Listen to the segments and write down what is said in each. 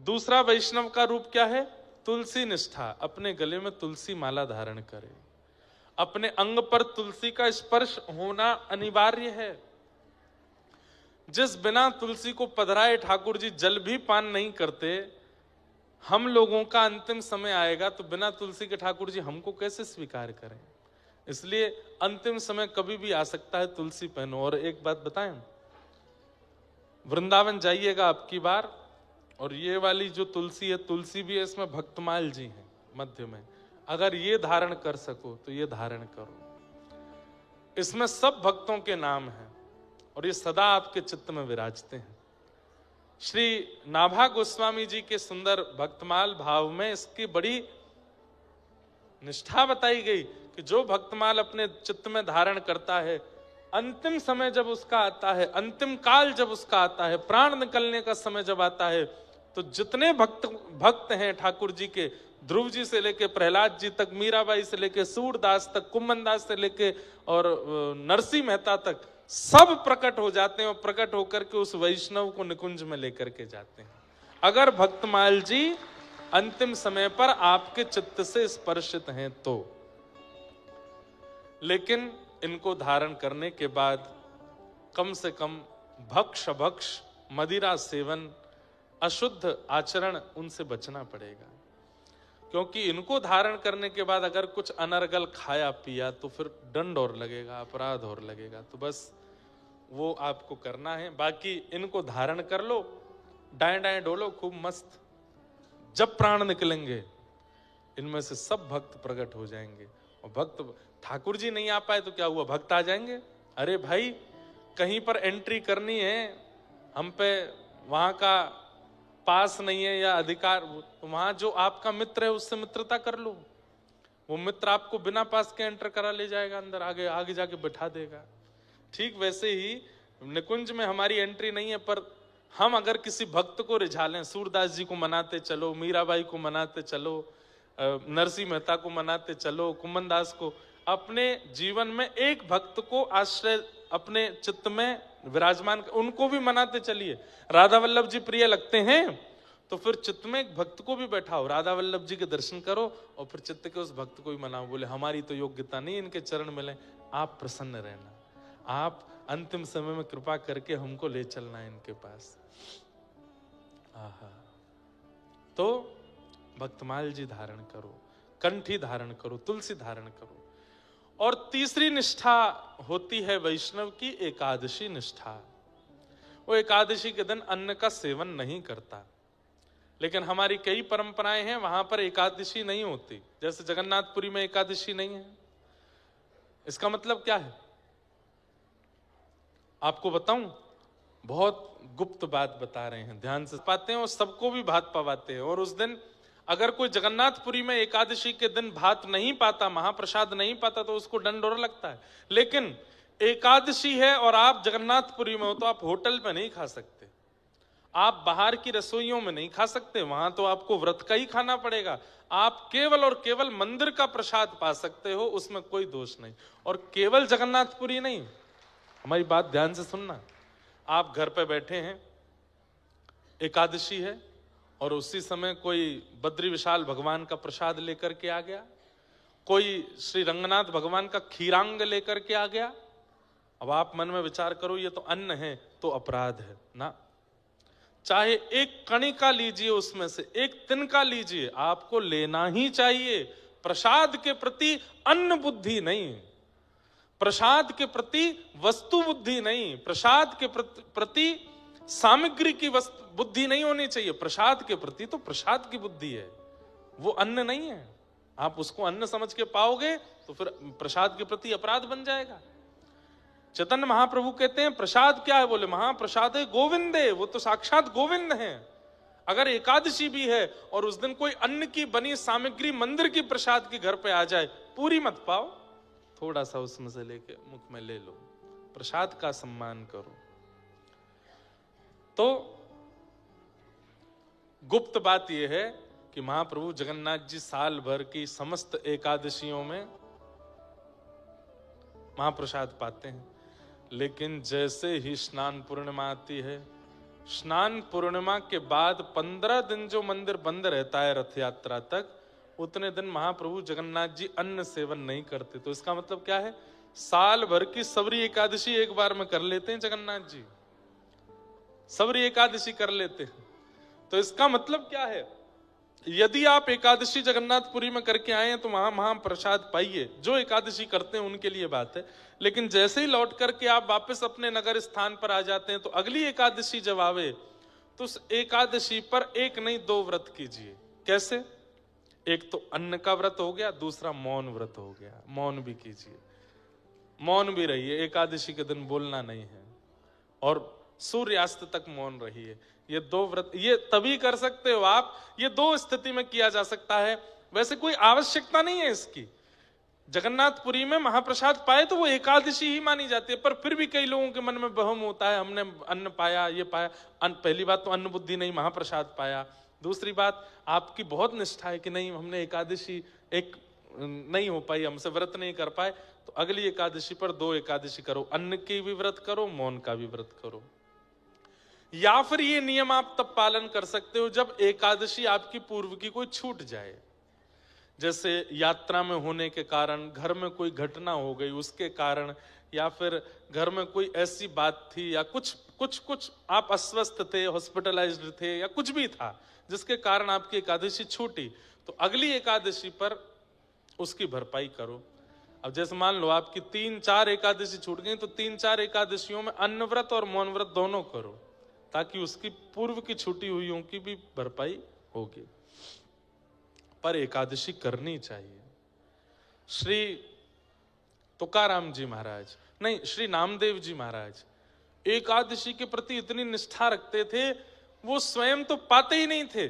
दूसरा वैष्णव का रूप क्या है? तुलसी निष्ठा। अपने गले में तुलसी माला धारण करे, अपने अंग पर तुलसी का स्पर्श होना अनिवार्य है। जिस बिना तुलसी को पधराए ठाकुर जी जल भी पान नहीं करते, हम लोगों का अंतिम समय आएगा तो बिना तुलसी के ठाकुर जी हमको कैसे स्वीकार करें? इसलिए अंतिम समय कभी भी आ सकता है, तुलसी पहनो। और एक बात बताएं, वृंदावन जाइएगा अब की बार, और ये वाली जो तुलसी है, तुलसी भी है, इसमें भक्तमाल जी हैं मध्य में। अगर ये धारण कर सको तो ये धारण करो। इसमें सब भक्तों के नाम हैं और ये सदा आपके चित्त में विराजते हैं। श्री नाभा गोस्वामी जी के सुंदर भक्तमाल भाव में इसकी बड़ी निष्ठा बताई गई कि जो भक्तमाल अपने चित्त में धारण करता है, अंतिम समय जब उसका आता है, अंतिम काल जब उसका आता है, प्राण निकलने का समय जब आता है, तो जितने भक्त हैं ठाकुर जी के, ध्रुव जी से लेके प्रहलाद जी तक, मीराबाई से लेके सूरदास तक, कुम्मन दास से लेके और नरसिंह मेहता तक, सब प्रकट हो जाते हैं और प्रकट होकर के उस वैष्णव को निकुंज में लेकर के जाते हैं, अगर भक्तमाल जी अंतिम समय पर आपके चित्त से स्पर्शित हैं तो। लेकिन इनको धारण करने के बाद कम से कम भक्ष मदिरा सेवन, अशुद्ध आचरण, उनसे बचना पड़ेगा। क्योंकि इनको धारण करने के बाद अगर कुछ अनर्गल खाया पिया तो फिर दंड और लगेगा, अपराध और लगेगा। तो बस वो आपको करना है। बाकी इनको धारण कर लो, डाएं डाएं डोलो खूब मस्त। जब प्राण निकलेंगे इनमें से सब भक्त प्रकट हो जाएंगे। और भक्त, ठाकुर जी नहीं आ पाए तो क्या हुआ, भक्त आ जाएंगे। अरे भाई, कहीं पर एंट्री करनी है, हम पे वहां का पास नहीं है या अधिकार, तो वहां जो आपका मित्र है उससे मित्रता कर लो। वो मित्र आपको बिना पास के एंटर करा ले जाएगा अंदर, आगे आगे जाके बैठा देगा। ठीक वैसे ही निकुंज में हमारी एंट्री नहीं है, पर हम अगर किसी भक्त को रिझा लें, सूरदास जी को मनाते चलो, मीराबाई को मनाते चलो, नरसिंह मेहता को मनाते चलो, कुम्मन दास को, अपने जीवन में एक भक्त को आश्रय अपने चित्त में विराजमान, उनको भी मनाते चलिए। राधा वल्लभ जी प्रिय लगते हैं तो फिर चित्त में एक भक्त को भी बैठाओ, राधा वल्लभ जी के दर्शन करो और फिर चित्त के उस भक्त को भी मनाओ। बोले हमारी तो योग्यता नहीं इनके चरण मिले, आप प्रसन्न रहना, आप अंतिम समय में कृपा करके हमको ले चलना है इनके पास। आहा, तो भक्तमाल जी धारण करो, कंठी धारण करो, तुलसी धारण करो। और तीसरी निष्ठा होती है वैष्णव की एकादशी निष्ठा। वो एकादशी के दिन अन्न का सेवन नहीं करता, लेकिन हमारी कई परंपराएं हैं वहां पर एकादशी नहीं होती। जैसे जगन्नाथपुरी में एकादशी नहीं है। इसका मतलब क्या है आपको बताऊं? बहुत गुप्त बात बता रहे हैं, ध्यान से पाते हैं और सबको भी भात पवाते हैं। और उस दिन अगर कोई जगन्नाथपुरी में एकादशी के दिन भात नहीं पाता, महाप्रसाद नहीं पाता, तो उसको दंड और लगता है। लेकिन एकादशी है और आप जगन्नाथपुरी में हो तो आप होटल पे नहीं खा सकते, आप बाहर की रसोइयों में नहीं खा सकते, वहां तो आपको व्रत का ही खाना पड़ेगा। आप केवल और केवल मंदिर का प्रसाद पा सकते हो, उसमें कोई दोष नहीं। और केवल जगन्नाथपुरी नहीं, हमारी बात ध्यान से सुनना। आप घर पे बैठे हैं, एकादशी है, और उसी समय कोई बद्री विशाल भगवान का प्रसाद लेकर के आ गया, कोई श्री रंगनाथ भगवान का खीरांग लेकर के आ गया। अब आप मन में विचार करो, ये तो अन्न है तो अपराध है ना। चाहे एक कणिका लीजिए, उसमें से एक तिनका लीजिए, आपको लेना ही चाहिए। प्रसाद के प्रति अन्न बुद्धि नहीं, प्रसाद के प्रति वस्तु बुद्धि नहीं, प्रसाद के प्रति सामग्री की बुद्धि नहीं होनी चाहिए। प्रसाद के प्रति तो प्रसाद की बुद्धि है, वो अन्न नहीं है। आप उसको अन्न समझ के पाओगे तो फिर प्रसाद के प्रति अपराध बन जाएगा। चैतन्य महाप्रभु कहते हैं प्रसाद क्या है? बोले महाप्रसाद है गोविंदे, वो तो साक्षात गोविंद हैं। अगर एकादशी भी है और उस दिन कोई अन्न की बनी सामग्री मंदिर की प्रसाद के घर पे आ जाए, पूरी मत पाओ, थोड़ा सा उसमें से लेके मुख में ले लो, प्रसाद का सम्मान करो। तो गुप्त बात यह है कि महाप्रभु जगन्नाथ जी साल भर की समस्त एकादशियों में महाप्रसाद पाते हैं, लेकिन जैसे ही स्नान पूर्णिमा आती है, स्नान पूर्णिमा के बाद 15 दिन जो मंदिर बंद रहता है रथ यात्रा तक, उतने दिन महाप्रभु जगन्नाथ जी अन्न सेवन नहीं करते। तो इसका मतलब क्या है? साल भर की सबरी एकादशी एक बार में कर लेते हैं जगन्नाथ जी, सबरी एकादशी कर लेते हैं। तो इसका मतलब क्या है? यदि आप एकादशी जगन्नाथपुरी में करके आए हैं तो वहां महाप्रसाद पाइए, जो एकादशी करते हैं उनके लिए बात है। लेकिन जैसे ही लौट करके आप वापस अपने नगर स्थान पर आ जाते हैं तो अगली एकादशी जब आवे तो उस एकादशी पर एक नहीं 2 व्रत कीजिए। कैसे? एक तो अन्न का व्रत हो गया, दूसरा मौन व्रत हो गया। मौन भी कीजिए, मौन भी रहिए, एकादशी के दिन बोलना नहीं है, और सूर्यास्त तक मौन रहिए। ये 2 व्रत ये तभी कर सकते हो आप, ये 2 स्थिति में किया जा सकता है। वैसे कोई आवश्यकता नहीं है इसकी। जगन्नाथपुरी में महाप्रसाद पाए तो वो एकादशी ही मानी जाती है, पर फिर भी कई लोगों के मन में वहम होता है, हमने अन्न पाया, ये पाया। पहली बात तो अन्न बुद्धि नहीं, महाप्रसाद पाया। दूसरी बात, आपकी बहुत निष्ठा है कि नहीं हमने एकादशी एक नहीं हो पाई, हमसे व्रत नहीं कर पाए, तो अगली एकादशी पर 2 एकादशी करो, अन्न की भी व्रत करो, मौन का भी व्रत करो। या फिर ये नियम आप तब पालन कर सकते हो जब एकादशी आपकी पूर्व की कोई छूट जाए, जैसे यात्रा में होने के कारण, घर में कोई घटना हो गई उसके कारण, या फिर घर में कोई ऐसी बात थी, या कुछ आप अस्वस्थ थे, हॉस्पिटलाइज्ड थे, या कुछ भी था जिसके कारण आपकी एकादशी छूटी, तो अगली एकादशी पर उसकी भरपाई करो। अब जैसे मान लो आपकी 3-4 एकादशी छूट गई, तो 3-4 एकादशियों में अन्न व्रत और मौन व्रत दोनों करो, ताकि उसकी पूर्व की छूटी हुईयों की भी भरपाई होगी। पर एकादशी करनी चाहिए। श्री तुकाराम जी महाराज, नहीं, श्री नामदेव जी महाराज एकादशी के प्रति इतनी निष्ठा रखते थे, वो स्वयं तो पाते ही नहीं थे,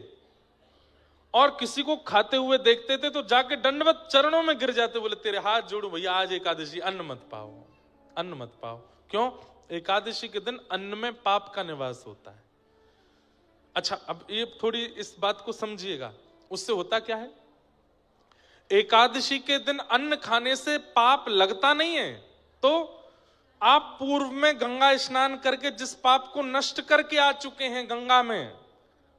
और किसी को खाते हुए देखते थे तो जाके दंडवत चरणों में गिर जाते, बोले तेरे हाथ जोड़ू भैया, आज एकादशी अन्न मत पाओ, अन्न मत पाओ। क्यों? एकादशी के दिन अन्न में पाप का निवास होता है। अच्छा, अब ये थोड़ी इस बात को समझिएगा, उससे होता क्या है? एकादशी के दिन अन्न खाने से पाप लगता नहीं है, तो आप पूर्व में गंगा स्नान करके जिस पाप को नष्ट करके आ चुके हैं गंगा में,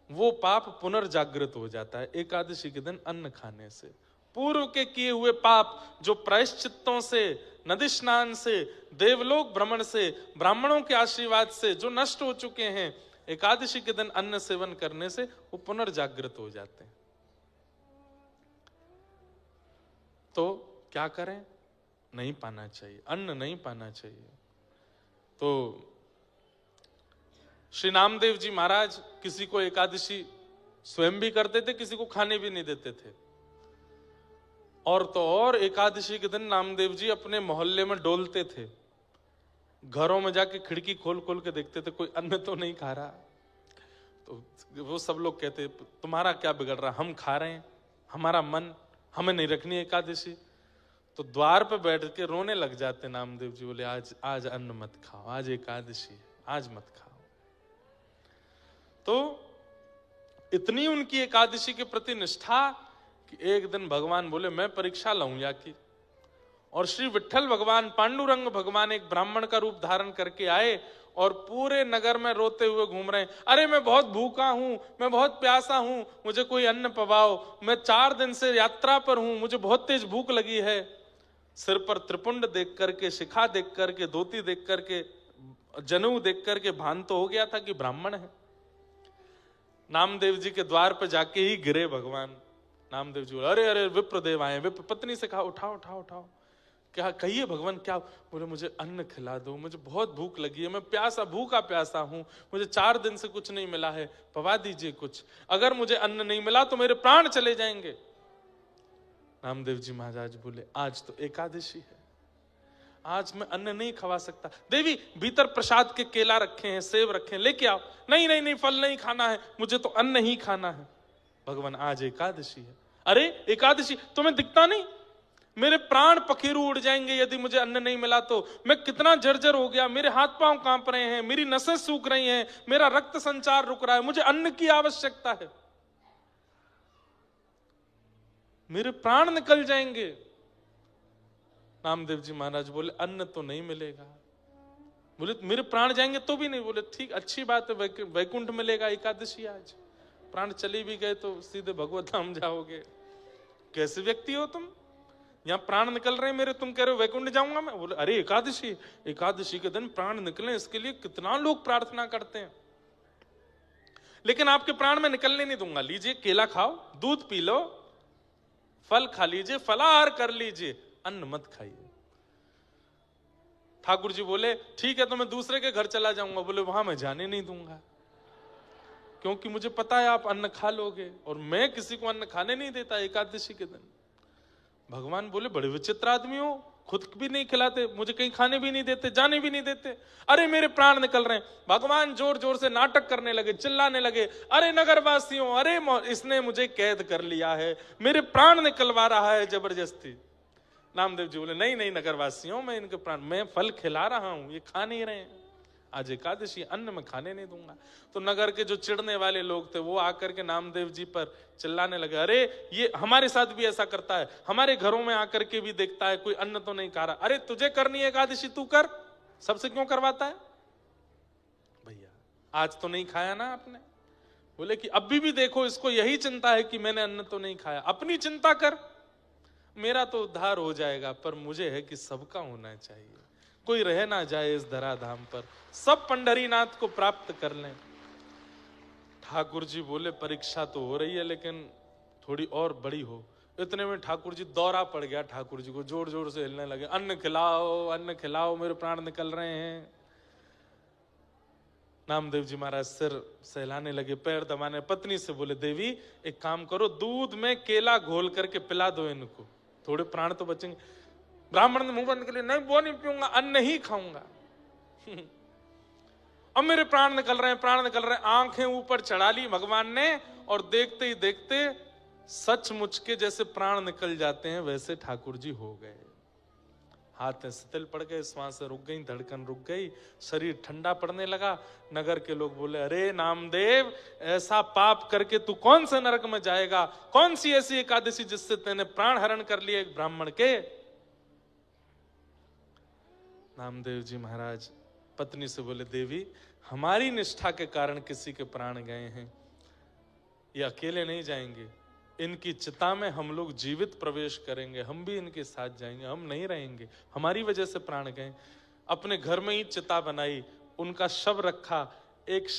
वो पाप पुनर्जागृत हो जाता है एकादशी के दिन अन्न खाने से। पूर्व के किए हुए पाप जो प्रायश्चित्तों से, नदी स्नान से, देवलोक भ्रमण से, ब्राह्मणों के आशीर्वाद से जो नष्ट हो चुके हैं, एकादशी के दिन अन्न सेवन करने से वो पुनर्जागृत हो जाते हैं। तो क्या करें? नहीं पाना चाहिए, अन्न नहीं पाना चाहिए। तो श्री नामदेव जी महाराज किसी को एकादशी स्वयं भी करते थे, किसी को खाने भी नहीं देते थे। और तो और एकादशी के दिन नामदेव जी अपने मोहल्ले में डोलते थे, घरों में जाके खिड़की खोल खोल के देखते थे कोई अन्न तो नहीं खा रहा। तो वो सब लोग कहते तुम्हारा क्या बिगड़ रहा, हम खा रहे हैं, हमारा मन, हमें नहीं रखनी एकादशी। तो द्वार पे बैठ के रोने लग जाते नामदेव जी, बोले आज अन्न मत खाओ, आज एकादशी है, आज मत खाओ। तो इतनी उनकी एकादशी के प्रति निष्ठा कि एक दिन भगवान बोले मैं परीक्षा लाऊं की। और श्री विठ्ठल भगवान, पांडुरंग भगवान एक ब्राह्मण का रूप धारण करके आए और पूरे नगर में रोते हुए घूम रहे हैं, अरे मैं बहुत भूखा हूं, मैं बहुत प्यासा हूं, मुझे कोई अन्न पवाओ, मैं 4 दिन से यात्रा पर हूं, मुझे बहुत तेज भूख लगी है। सिर पर त्रिपुंड देख करके, शिखा देख करके, धोती देख करके, जनेऊ देख करके भान तो हो गया था कि ब्राह्मण है। नामदेव जी के द्वार पर जाके ही गिरे भगवान। नामदेव जी बोले अरे अरे विप्रदेव आए, विप्र पत्नी से कहा उठाओ उठाओ उठाओ, क्या कहिए भगवान क्या? बोले मुझे अन्न खिला दो, मुझे बहुत भूख लगी है, मैं प्यासा, भूखा प्यासा हूं, मुझे 4 दिन से कुछ नहीं मिला है, पवा दीजिए कुछ, अगर मुझे अन्न नहीं मिला तो मेरे प्राण चले जाएंगे। नामदेव जी महाराज बोले आज तो एकादशी है, आज मैं अन्न नहीं खवा सकता। देवी भीतर प्रसाद के केला रखे हैं, सेब रखे हैं, लेके आओ। नहीं नहीं नहीं, फल नहीं खाना है, मुझे तो अन्न ही खाना है। भगवान आज एकादशी है। अरे एकादशी तुम्हें दिखता नहीं, मेरे प्राण पखेरु उड़ जाएंगे यदि मुझे अन्न नहीं मिला तो। मैं कितना जर्जर हो गया, मेरे हाथ पांव कांप रहे हैं, मेरी नसें सूख रही हैं, मेरा रक्त संचार रुक रहा है, मुझे अन्न की आवश्यकता है, मेरे प्राण निकल जाएंगे। नामदेव जी महाराज बोले अन्न तो नहीं मिलेगा, बोले मेरे प्राण जाएंगे तो भी नहीं। बोले ठीक, अच्छी बात है, वैकुंठ मिलेगा एकादशी आज। प्राण चले भी गए तो सीधे भगवत धाम जाओगे। कैसे व्यक्ति हो तुम, यहाँ प्राण निकल रहे हैं मेरे, तुम कह रहे हो वैकुंठ जाऊंगा मैं। बोले अरे एकादशी, एकादशी के दिन प्राण निकले, इसके लिए कितना लोग प्रार्थना करते हैं, लेकिन आपके प्राण में निकलने नहीं दूंगा। लीजिए केला खाओ, दूध पी लो, फल खा लीजिए, फलाहार कर लीजिए, अन्न मत खाइए। ठाकुर जी बोले ठीक है, तो मैं दूसरे के घर चला जाऊंगा। बोले वहां मैं जाने नहीं दूंगा, क्योंकि मुझे पता है आप अन्न खा लोगे, और मैं किसी को अन्न खाने नहीं देता एकादशी के दिन। भगवान बोले बड़े विचित्र आदमी हो, खुद भी नहीं खिलाते, मुझे कहीं खाने भी नहीं देते, जाने भी नहीं देते। अरे मेरे प्राण निकल रहे हैं। भगवान जोर जोर से नाटक करने लगे, चिल्लाने लगे, अरे नगरवासियों, अरे इसने मुझे कैद कर लिया है, मेरे प्राण निकलवा रहा है जबरदस्ती। नामदेव जी बोले नहीं नहीं नगरवासियों, मैं इनके प्राण, मैं फल खिला रहा हूं, ये खा नहीं रहे हैं, आज एकादशी, अन्न में खाने नहीं दूंगा। तो नगर के जो चिढ़ने वाले लोग थे वो आकर के नामदेव जी पर चिल्लाने लगे, अरे ये हमारे साथ भी ऐसा करता है, हमारे घरों में आकर के भी देखता है, कोई अन्न तो नहीं खा रहा। अरे तुझे करनी है एकादशी, तू कर, सबसे क्यों करवाता है भैया, आज तो नहीं खाया ना आपने। बोले कि अभी भी देखो, इसको यही चिंता है कि मैंने अन्न तो नहीं खाया, अपनी चिंता कर, मेरा तो उद्धार हो जाएगा, पर मुझे है कि सबका होना चाहिए, कोई रह ना जाए इस धराधाम पर, सब पंढरीनाथ को प्राप्त कर लें। ठाकुर जी बोले परीक्षा तो हो रही है, लेकिन थोड़ी और बड़ी हो। इतने में ठाकुर जी दौरा पड़ गया, ठाकुर जी को जोर जोर से हिलने लगे, अन्न खिलाओ, अन्न खिलाओ, मेरे प्राण निकल रहे हैं। नामदेव जी महाराज सिर सहलाने लगे, पैर दबाने, पत्नी से बोले देवी एक काम करो, दूध में केला घोल करके पिला दो इनको, थोड़े प्राण तो बचेंगे। ब्राह्मण ने मुंह बंद के लिए, नहीं वो नहीं पीऊंगा, अन्न ही खाऊंगा। अब मेरे प्राण निकल रहे हैं, प्राण निकल रहे हैं। आंखें ऊपर चढ़ा ली भगवान ने, और देखते ही देखते सचमुच के जैसे प्राण निकल जाते हैं वैसे ठाकुर जी हो गए। हाथ शिथिल पड़ गए, श्वास रुक गई, धड़कन रुक गई, शरीर ठंडा पड़ने लगा। नगर के लोग बोले अरे नामदेव, ऐसा पाप करके तू कौन से नरक में जाएगा, कौन सी ऐसी एकादशी जिससे तेने प्राण हरण कर लिए एक ब्राह्मण के। नामदेव जी महाराज पत्नी से बोले देवी हमारी निष्ठा के कारण किसी के प्राण गए हैं, ये अकेले नहीं जाएंगे, इनकी चिता में हम लोग जीवित प्रवेश करेंगे, हम भी इनके साथ जाएंगे, हम नहीं रहेंगे, हमारी वजह से प्राण गए। अपने घर में ही चिता बनाई, उनका शव रखा, एक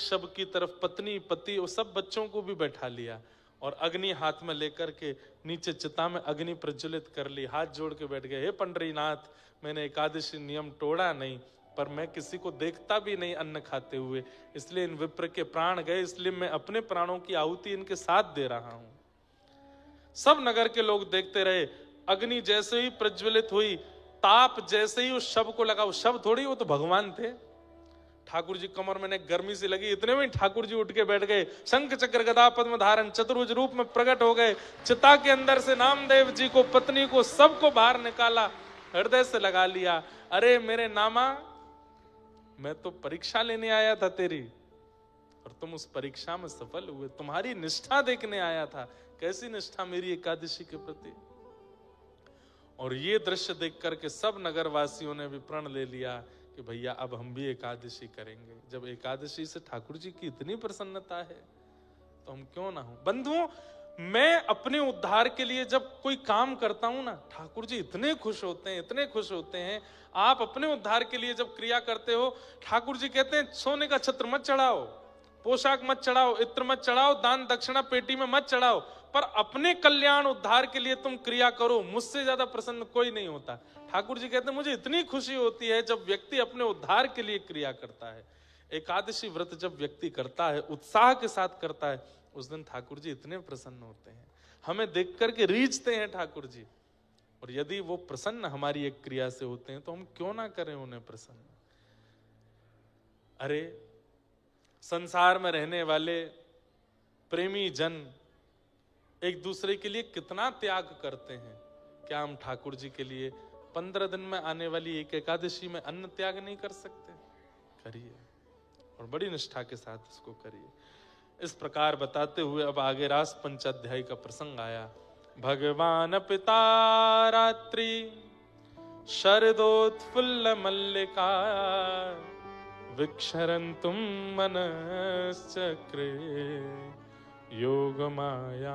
शव की तरफ पत्नी पति और सब बच्चों को भी बैठा लिया, और अग्नि हाथ में लेकर के नीचे चिता में अग्नि प्रज्वलित कर ली, हाथ जोड़ के बैठ गए, हे पंडरीनाथ मैंने एकादशी नियम तोड़ा नहीं, पर मैं किसी को देखता भी नहीं अन्न खाते हुए, इसलिए इन विप्र के प्राण गए, इसलिए मैं अपने प्राणों की आहुति इनके साथ दे रहा हूं। सब नगर के लोग देखते रहे, अग्नि जैसे ही प्रज्वलित हुई, ताप जैसे ही उस शव को लगा, उस शव थोड़ी, वो तो भगवान थे। ठाकुर जी कमर में गर्मी सी लगी, इतने में ठाकुर जी उठ के बैठ गए, शंख चक्र गदा पद्म धारण चतुर्भुज रूप में प्रकट हो गए। चिता के अंदर से नामदेव जी को, पत्नी को, सबको बाहर निकाला, हृदय से लगा लिया। अरे मेरे नामा, मैं तो परीक्षा लेने आया था तेरी, और तुम उस परीक्षा में सफल हुए, तुम्हारी निष्ठा देखने आया था, कैसी निष्ठा मेरी एकादशी के प्रति। और ये दृश्य देख करके सब नगर वासियों ने भी प्रण ले लिया कि भैया अब हम भी एकादशी करेंगे। जब एकादशी से ठाकुर जी की इतनी प्रसन्नता है तो हम क्यों ना हो। बंधुओं, मैं अपने उद्धार के लिए जब कोई काम करता हूं ना, ठाकुर जी इतने खुश होते हैं, इतने खुश होते हैं। आप अपने उद्धार के लिए जब क्रिया करते हो, ठाकुर जी कहते हैं सोने का छत्र मत चढ़ाओ, पोशाक मत चढ़ाओ, इत्र मत चढ़ाओ, दान दक्षिणा पेटी में मत चढ़ाओ, पर अपने कल्याण उद्धार के लिए तुम क्रिया करो, मुझसे ज्यादा प्रसन्न कोई नहीं होता। ठाकुर जी कहते हैं मुझे इतनी खुशी होती है जब व्यक्ति अपने उद्धार के लिए क्रिया करता है। एकादशी व्रत जब व्यक्ति करता है, उत्साह के साथ करता है, उस दिन ठाकुर जी इतने प्रसन्न होते हैं, हमें देख करके रीझते हैं ठाकुर जी। और यदि वो प्रसन्न हमारी एक क्रिया से होते हैं तो हम क्यों ना करें उन्हें प्रसन्न। अरे संसार में रहने वाले प्रेमी जन एक दूसरे के लिए कितना त्याग करते हैं, क्या हम ठाकुर जी के लिए 15 दिन में आने वाली एक एकादशी में अन्न त्याग नहीं कर सकते? करिए, और बड़ी निष्ठा के साथ इसको करिए। इस प्रकार बताते हुए अब आगे रास पंचाध्याय का प्रसंग आया। भगवान पिता रात्रि शरदोत्फुल्ल मल्लिका विक्षरन्तुं मनश्चक्रे योगमायामुपाश्रिता।